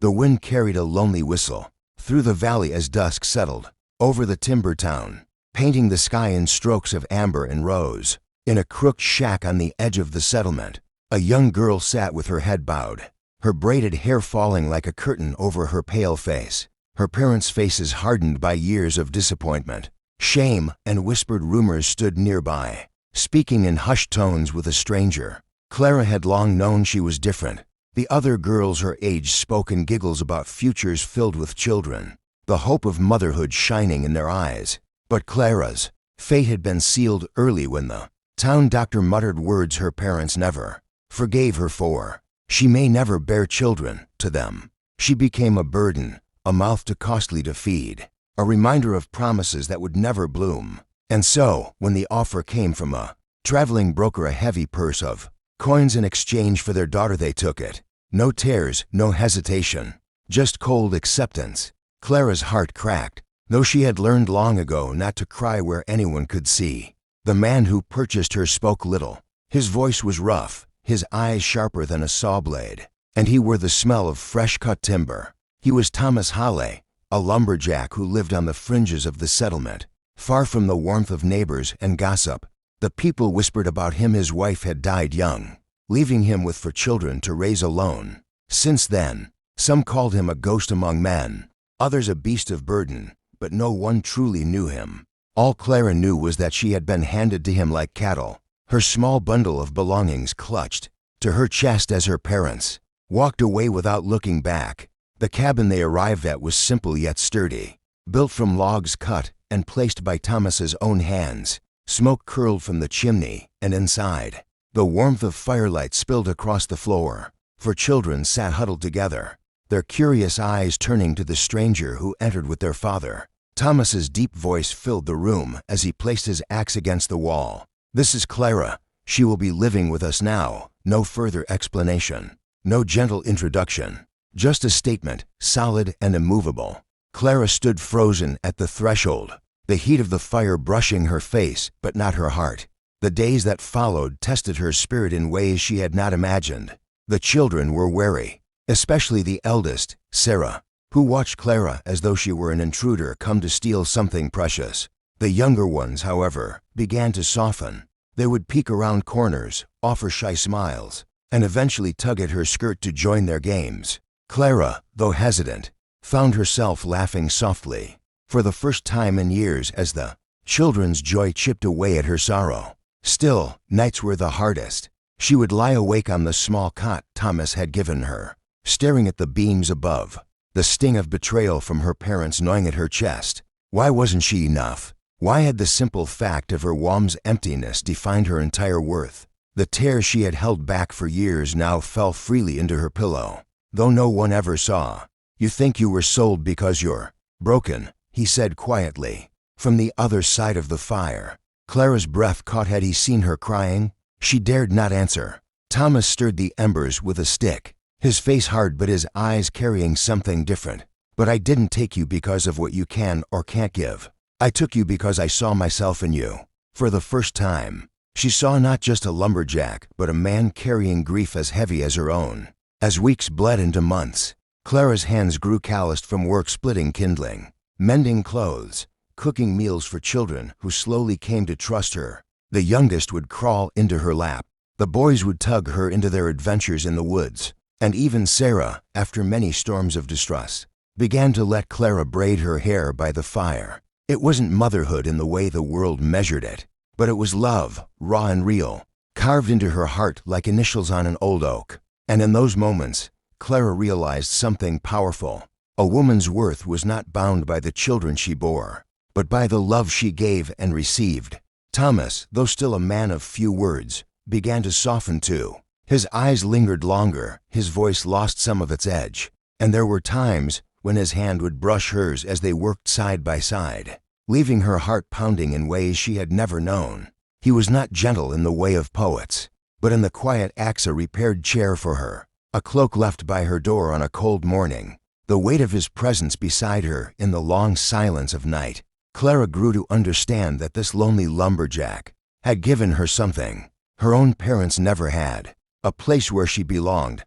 The wind carried a lonely whistle through the valley as dusk settled over the timber town, painting the sky in strokes of amber and rose. In a crooked shack on the edge of the settlement, a young girl sat with her head bowed, her braided hair falling like a curtain over her pale face. Her parents' faces hardened by years of disappointment. Shame and whispered rumors stood nearby, speaking in hushed tones with a stranger. Clara had long known she was different. The other girls her age spoke in giggles about futures filled with children, the hope of motherhood shining in their eyes. But Clara's fate had been sealed early when the town doctor muttered words her parents never forgave her for. She may never bear children. To them, she became a burden, a mouth too costly to feed, a reminder of promises that would never bloom. And so, when the offer came from a traveling broker, a heavy purse of coins in exchange for their daughter, they took it. No tears, no hesitation, just cold acceptance. Clara's heart cracked, though she had learned long ago not to cry where anyone could see. The man who purchased her spoke little. His voice was rough, his eyes sharper than a saw blade, and he wore the smell of fresh-cut timber. He was Thomas Halley, a lumberjack who lived on the fringes of the settlement, far from the warmth of neighbors and gossip. The people whispered about him his wife had died young, leaving him with 4 children to raise alone. Since then, some called him a ghost among men, others a beast of burden, but no one truly knew him. All Clara knew was that she had been handed to him like cattle, her small bundle of belongings clutched to her chest as her parents walked away without looking back. The cabin they arrived at was simple yet sturdy, built from logs cut and placed by Thomas's own hands. Smoke curled from the chimney, and inside, the warmth of firelight spilled across the floor. 4 children sat huddled together, their curious eyes turning to the stranger who entered with their father. Thomas's deep voice filled the room as he placed his axe against the wall. "This is Clara. She will be living with us now." No further explanation, no gentle introduction, just a statement, solid and immovable. Clara stood frozen at the threshold, the heat of the fire brushing her face but not her heart. The days that followed tested her spirit in ways she had not imagined. The children were wary, especially the eldest, Sarah, who watched Clara as though she were an intruder come to steal something precious. The younger ones, however, began to soften. They would peek around corners, offer shy smiles, and eventually tug at her skirt to join their games. Clara, though hesitant, found herself laughing softly, for the first time in years, as the children's joy chipped away at her sorrow. Still, nights were the hardest. She would lie awake on the small cot Thomas had given her, staring at the beams above, the sting of betrayal from her parents gnawing at her chest. Why wasn't she enough? Why had the simple fact of her mom's emptiness defined her entire worth? The tears she had held back for years now fell freely into her pillow, though no one ever saw. "You think you were sold because you're broken," he said quietly, from the other side of the fire. Clara's breath caught. Had he seen her crying? She dared not answer. Thomas stirred the embers with a stick, his face hard but his eyes carrying something different. "But I didn't take you because of what you can or can't give. I took you because I saw myself in you." For the first time, she saw not just a lumberjack, but a man carrying grief as heavy as her own. As weeks bled into months, Clara's hands grew calloused from work splitting kindling, mending clothes, cooking meals for children who slowly came to trust her. The youngest would crawl into her lap. The boys would tug her into their adventures in the woods. And even Sarah, after many storms of distrust, began to let Clara braid her hair by the fire. It wasn't motherhood in the way the world measured it, but it was love, raw and real, carved into her heart like initials on an old oak. And in those moments, Clara realized something powerful. A woman's worth was not bound by the children she bore, but by the love she gave and received. Thomas, though still a man of few words, began to soften too. His eyes lingered longer, his voice lost some of its edge, and there were times when his hand would brush hers as they worked side by side, leaving her heart pounding in ways she had never known. He was not gentle in the way of poets, but in the quiet acts: a repaired chair for her, a cloak left by her door on a cold morning, the weight of his presence beside her in the long silence of night. Clara grew to understand that this lonely lumberjack had given her something her own parents never had, a place where she belonged.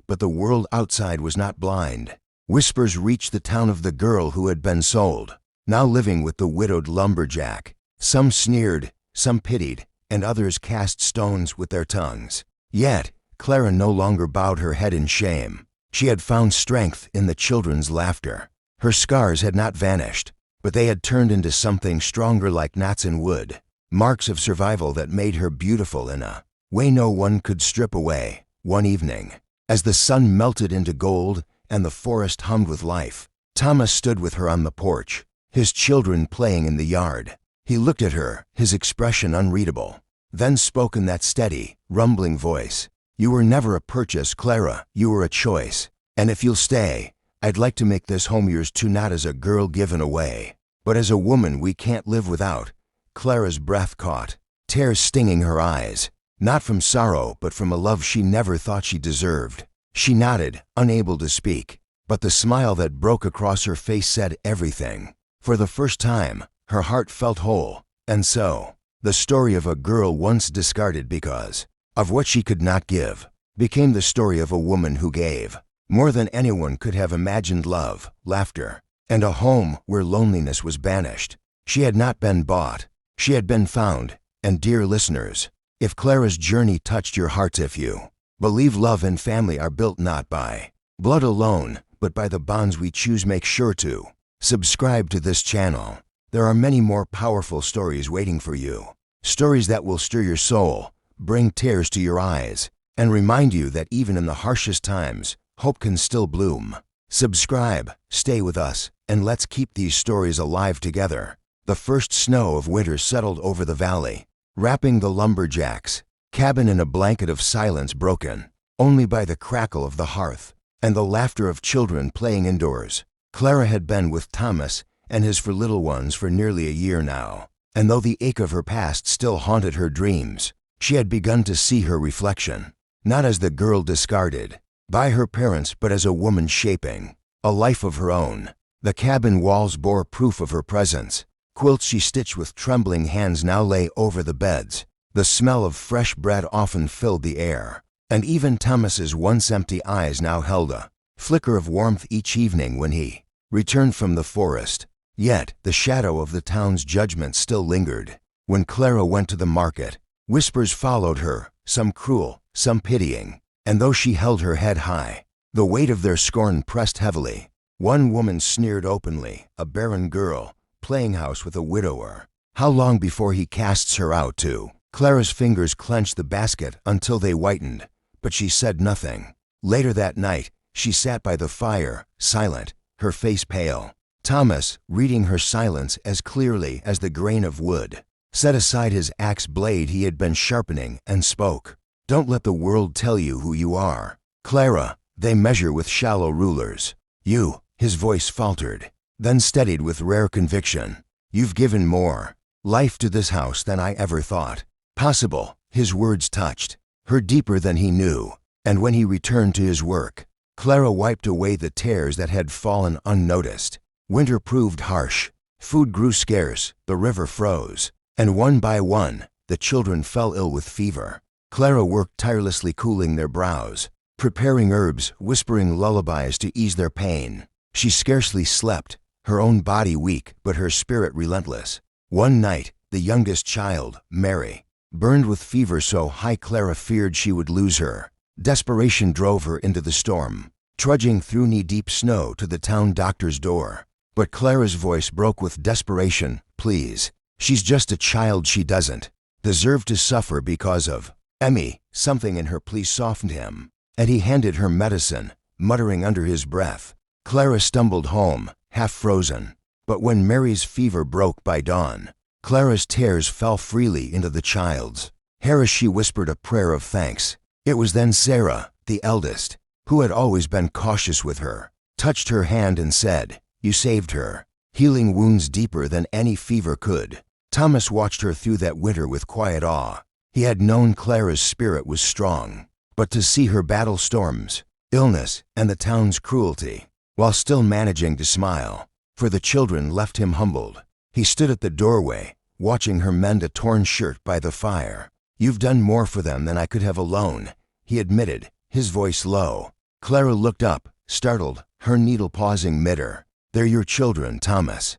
But the world outside was not blind. Whispers reached the town of the girl who had been sold, now living with the widowed lumberjack. Some sneered, some pitied, and others cast stones with their tongues. Yet, Clara no longer bowed her head in shame. She had found strength in the children's laughter. Her scars had not vanished, but they had turned into something stronger, like knots in wood, marks of survival that made her beautiful in a way no one could strip away. One evening, as the sun melted into gold and the forest hummed with life, Thomas stood with her on the porch, his children playing in the yard. He looked at her, his expression unreadable, then spoke in that steady, rumbling voice. "You were never a purchase, Clara, you were a choice. And if you'll stay, I'd like to make this home yours too, not as a girl given away, but as a woman we can't live without." Clara's breath caught, tears stinging her eyes, not from sorrow but from a love she never thought she deserved. She nodded, unable to speak, but the smile that broke across her face said everything. For the first time, her heart felt whole, and so, the story of a girl once discarded because of what she could not give became the story of a woman who gave more than anyone could have imagined: love, laughter, and a home where loneliness was banished. She had not been bought, she had been found. And dear listeners, if Clara's journey touched your hearts, if you believe love and family are built not by blood alone, but by the bonds we choose, make sure to subscribe to this channel. There are many more powerful stories waiting for you. Stories that will stir your soul, bring tears to your eyes, and remind you that even in the harshest times, hope can still bloom. Subscribe, stay with us, and let's keep these stories alive together. The first snow of winter settled over the valley, wrapping the lumberjack's cabin in a blanket of silence, broken only by the crackle of the hearth and the laughter of children playing indoors. Clara had been with Thomas and his four little ones for nearly a year now, and though the ache of her past still haunted her dreams, she had begun to see her reflection, not as the girl discarded by her parents, but as a woman shaping a life of her own. The cabin walls bore proof of her presence. Quilts she stitched with trembling hands now lay over the beds. The smell of fresh bread often filled the air, and even Thomas's once empty eyes now held a flicker of warmth each evening when he returned from the forest. Yet the shadow of the town's judgment still lingered. When Clara went to the market, whispers followed her, some cruel, some pitying, and though she held her head high, the weight of their scorn pressed heavily. One woman sneered openly, "A barren girl, playing house with a widower. How long before he casts her out too?" Clara's fingers clenched the basket until they whitened, but she said nothing. Later that night, she sat by the fire, silent, her face pale. Thomas, reading her silence as clearly as the grain of wood, set aside his axe blade he had been sharpening and spoke. "Don't let the world tell you who you are, Clara. They measure with shallow rulers. You," his voice faltered, then steadied with rare conviction, "you've given more life to this house than I ever thought possible." His words touched her deeper than he knew, and when he returned to his work, Clara wiped away the tears that had fallen unnoticed. Winter proved harsh, food grew scarce, the river froze, and one by one, the children fell ill with fever. Clara worked tirelessly, cooling their brows, preparing herbs, whispering lullabies to ease their pain. She scarcely slept, her own body weak but her spirit relentless. One night, the youngest child, Mary, burned with fever so high Clara feared she would lose her. Desperation drove her into the storm, trudging through knee-deep snow to the town doctor's door. But Clara's voice broke with desperation. "Please, she's just a child, she doesn't deserve to suffer because of Emmy." Something in her plea softened him, and he handed her medicine, muttering under his breath. Clara stumbled home, half frozen. But when Mary's fever broke by dawn, Clara's tears fell freely into the child's hair as she whispered a prayer of thanks. It was then Sarah, the eldest, who had always been cautious with her, touched her hand and said, "You saved her," healing wounds deeper than any fever could. Thomas watched her through that winter with quiet awe. He had known Clara's spirit was strong, but to see her battle storms, illness, and the town's cruelty, while still managing to smile for the children, left him humbled. He stood at the doorway, watching her mend a torn shirt by the fire. "You've done more for them than I could have alone," he admitted, his voice low. Clara looked up, startled, her needle pausing mid-air. "They're your children, Thomas.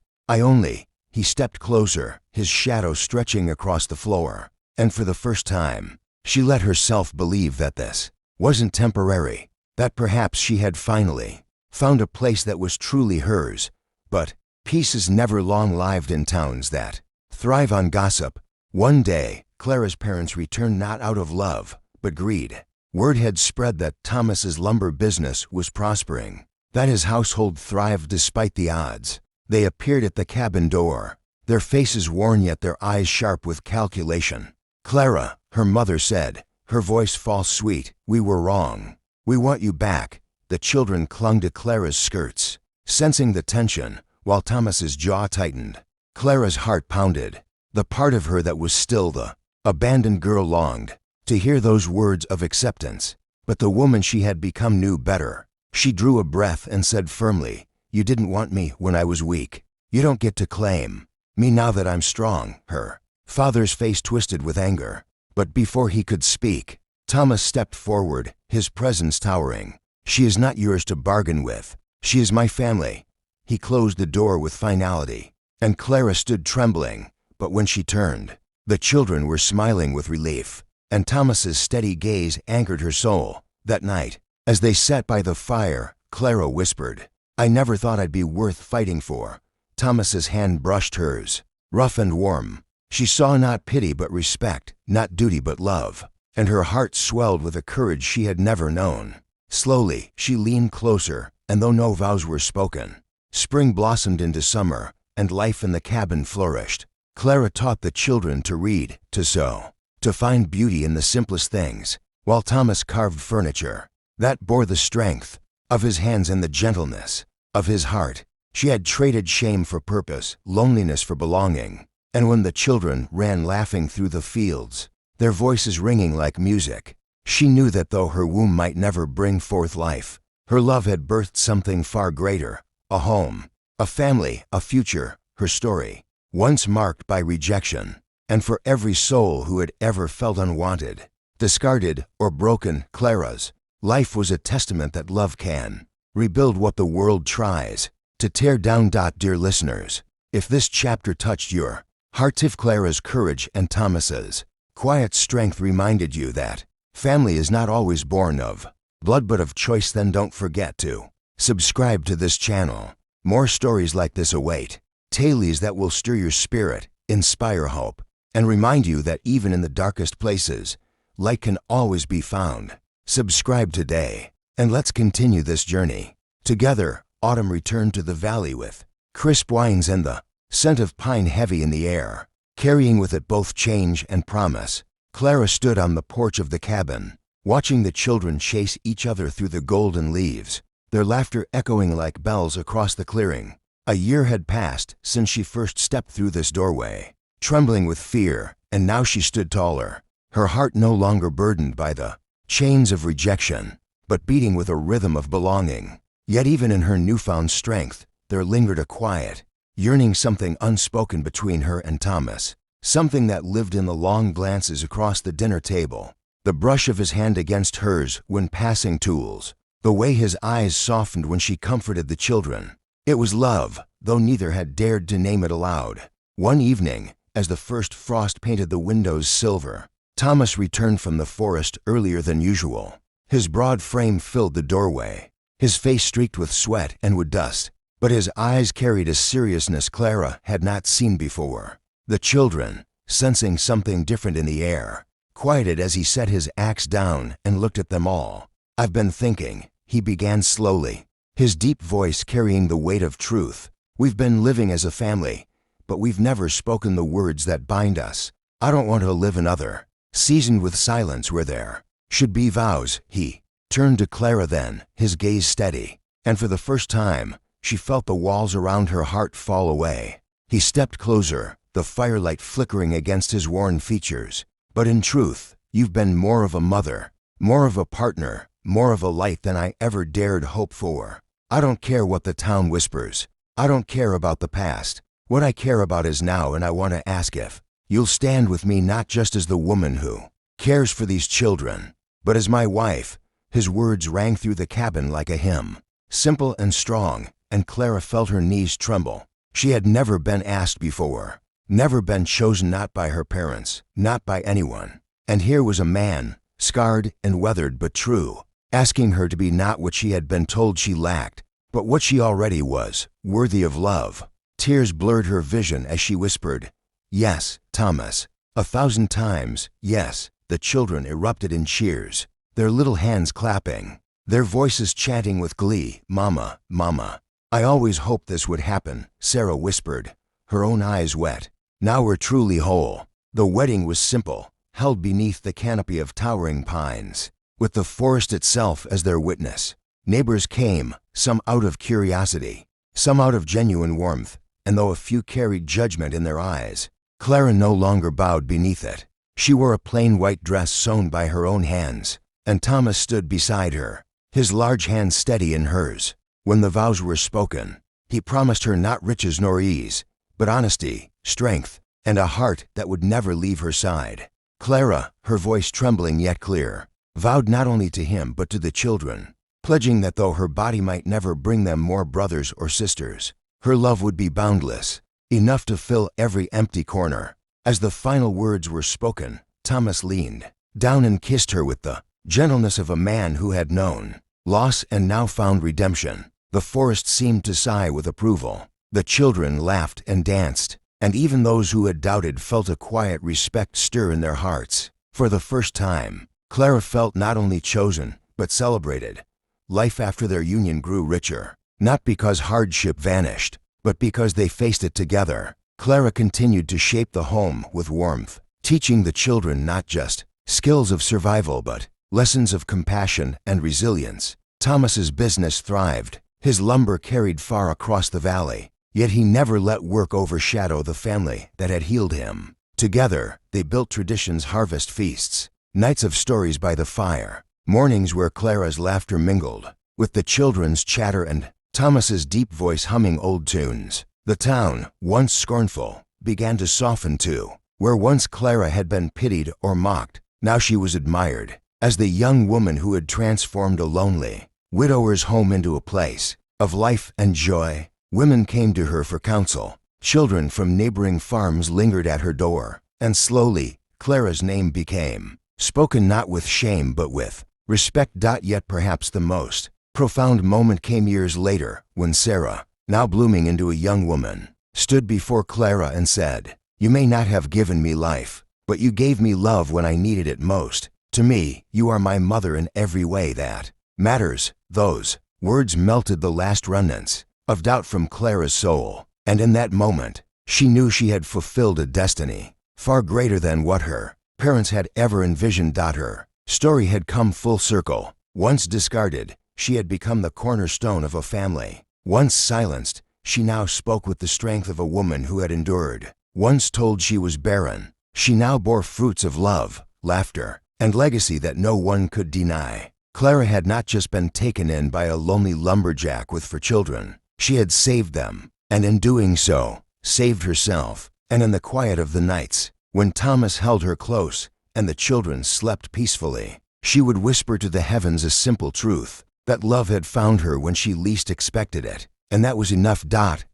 He stepped closer, his shadow stretching across the floor. And for the first time, she let herself believe that this wasn't temporary, that perhaps she had finally found a place that was truly hers. But peace is never long-lived in towns that thrive on gossip. One day, Clara's parents returned not out of love, but greed. Word had spread that Thomas's lumber business was prospering, that his household thrived despite the odds. They appeared at the cabin door, their faces worn yet their eyes sharp with calculation. "Clara," her mother said, her voice false sweet, "we were wrong. We want you back." The children clung to Clara's skirts, sensing the tension, while Thomas's jaw tightened. Clara's heart pounded. The part of her that was still the abandoned girl longed to hear those words of acceptance. But the woman she had become knew better. She drew a breath and said firmly, "You didn't want me when I was weak. You don't get to claim me now that I'm strong." Her father's face twisted with anger. But before he could speak, Thomas stepped forward, his presence towering. "She is not yours to bargain with. She is my family." He closed the door with finality, and Clara stood trembling. But when she turned, the children were smiling with relief, and Thomas's steady gaze anchored her soul. That night, as they sat by the fire, Clara whispered, "I never thought I'd be worth fighting for." Thomas's hand brushed hers, rough and warm. She saw not pity but respect, not duty but love, and her heart swelled with a courage she had never known. Slowly, she leaned closer, and though no vows were spoken, spring blossomed into summer, and life in the cabin flourished. Clara taught the children to read, to sew, to find beauty in the simplest things, while Thomas carved furniture that bore the strength of his hands and the gentleness of his heart. She had traded shame for purpose, loneliness for belonging, and when the children ran laughing through the fields, their voices ringing like music, she knew that though her womb might never bring forth life, her love had birthed something far greater, a home, a family, a future. Her story, once marked by rejection, and for every soul who had ever felt unwanted, discarded, or broken, Clara's life was a testament that love can rebuild what the world tries to tear down. Dear listeners, if this chapter touched your heart, if Clara's courage and Thomas's quiet strength reminded you that family is not always born of blood but of choice, then don't forget to subscribe to this channel. More stories like this await, tales that will stir your spirit, inspire hope, and remind you that even in the darkest places, light can always be found. Subscribe today, and let's continue this journey together. Autumn returned to the valley with crisp winds and the scent of pine heavy in the air, carrying with it both change and promise. Clara stood on the porch of the cabin, watching the children chase each other through the golden leaves, their laughter echoing like bells across the clearing. A year had passed since she first stepped through this doorway, trembling with fear, and now she stood taller, her heart no longer burdened by the chains of rejection, but beating with a rhythm of belonging. Yet even in her newfound strength, there lingered a quiet, yearning, something unspoken between her and Thomas, something that lived in the long glances across the dinner table, the brush of his hand against hers when passing tools, the way his eyes softened when she comforted the children. It was love, though neither had dared to name it aloud. One evening, as the first frost painted the windows silver, Thomas returned from the forest earlier than usual. His broad frame filled the doorway, his face streaked with sweat and wood dust, but his eyes carried a seriousness Clara had not seen before. The children, sensing something different in the air, quieted as he set his axe down and looked at them all. "I've been thinking," he began slowly, his deep voice carrying the weight of truth. "We've been living as a family, but we've never spoken the words that bind us. I don't want to live another seasoned with silence where there should be vows." He turned to Clara then, his gaze steady, and for the first time, she felt the walls around her heart fall away. He stepped closer, the firelight flickering against his worn features. "But in truth, you've been more of a mother, more of a partner, more of a light than I ever dared hope for. I don't care what the town whispers. I don't care about the past. What I care about is now, and I want to ask if you'll stand with me, not just as the woman who cares for these children, but as my wife." His words rang through the cabin like a hymn, simple and strong, and Clara felt her knees tremble. She had never been asked before, never been chosen, not by her parents, not by anyone. And here was a man, scarred and weathered but true, asking her to be not what she had been told she lacked, but what she already was, worthy of love. Tears blurred her vision as she whispered, "Yes, Thomas." 1,000 times, yes. The children erupted in cheers, their little hands clapping, their voices chanting with glee, "Mama, Mama." "I always hoped this would happen," Sarah whispered, her own eyes wet. "Now we're truly whole." The wedding was simple, held beneath the canopy of towering pines, with the forest itself as their witness. Neighbors came, some out of curiosity, some out of genuine warmth, and though a few carried judgment in their eyes, Clara no longer bowed beneath it. She wore a plain white dress sewn by her own hands, and Thomas stood beside her, his large hand steady in hers. When the vows were spoken, he promised her not riches nor ease, but honesty, strength, and a heart that would never leave her side. Clara, her voice trembling yet clear, vowed not only to him but to the children, pledging that though her body might never bring them more brothers or sisters, her love would be boundless, enough to fill every empty corner. As the final words were spoken, Thomas leaned down and kissed her with the gentleness of a man who had known loss and now found redemption. The forest seemed to sigh with approval. The children laughed and danced, and even those who had doubted felt a quiet respect stir in their hearts. For the first time, Clara felt not only chosen, but celebrated. Life after their union grew richer, not because hardship vanished, but because they faced it together. Clara continued to shape the home with warmth, teaching the children not just skills of survival but lessons of compassion and resilience. Thomas's business thrived. His lumber carried far across the valley, yet he never let work overshadow the family that had healed him. Together, they built traditions, harvest feasts, nights of stories by the fire, mornings where Clara's laughter mingled with the children's chatter and Thomas's deep voice humming old tunes. The town, once scornful, began to soften too. Where once Clara had been pitied or mocked, now she was admired as the young woman who had transformed a lonely widower's home into a place of life and joy. Women came to her for counsel. Children from neighboring farms lingered at her door, and slowly, Clara's name became spoken not with shame but with respect. Yet perhaps the most profound moment came years later when Sarah, now blooming into a young woman, stood before Clara and said, "You may not have given me life, but you gave me love when I needed it most. To me, you are my mother in every way that matters." Those words melted the last remnants of doubt from Clara's soul, and in that moment, she knew she had fulfilled a destiny far greater than what her parents had ever envisioned. Her story had come full circle. Once discarded, she had become the cornerstone of a family. Once silenced, she now spoke with the strength of a woman who had endured. Once told she was barren, she now bore fruits of love, laughter, and legacy that no one could deny. Clara had not just been taken in by a lonely lumberjack with 4 children. She had saved them, and in doing so, saved herself. And in the quiet of the nights, when Thomas held her close and the children slept peacefully, she would whisper to the heavens a simple truth, that love had found her when she least expected it, and that was enough.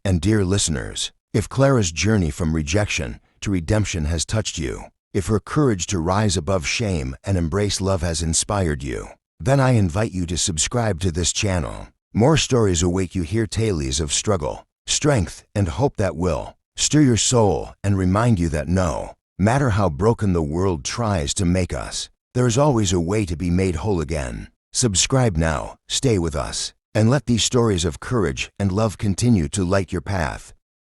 And dear listeners, if Clara's journey from rejection to redemption has touched you, if her courage to rise above shame and embrace love has inspired you, then I invite you to subscribe to this channel. More stories await you here, tales of struggle, strength, and hope that will stir your soul and remind you that no matter how broken the world tries to make us, there is always a way to be made whole again. Subscribe now, stay with us, and let these stories of courage and love continue to light your path.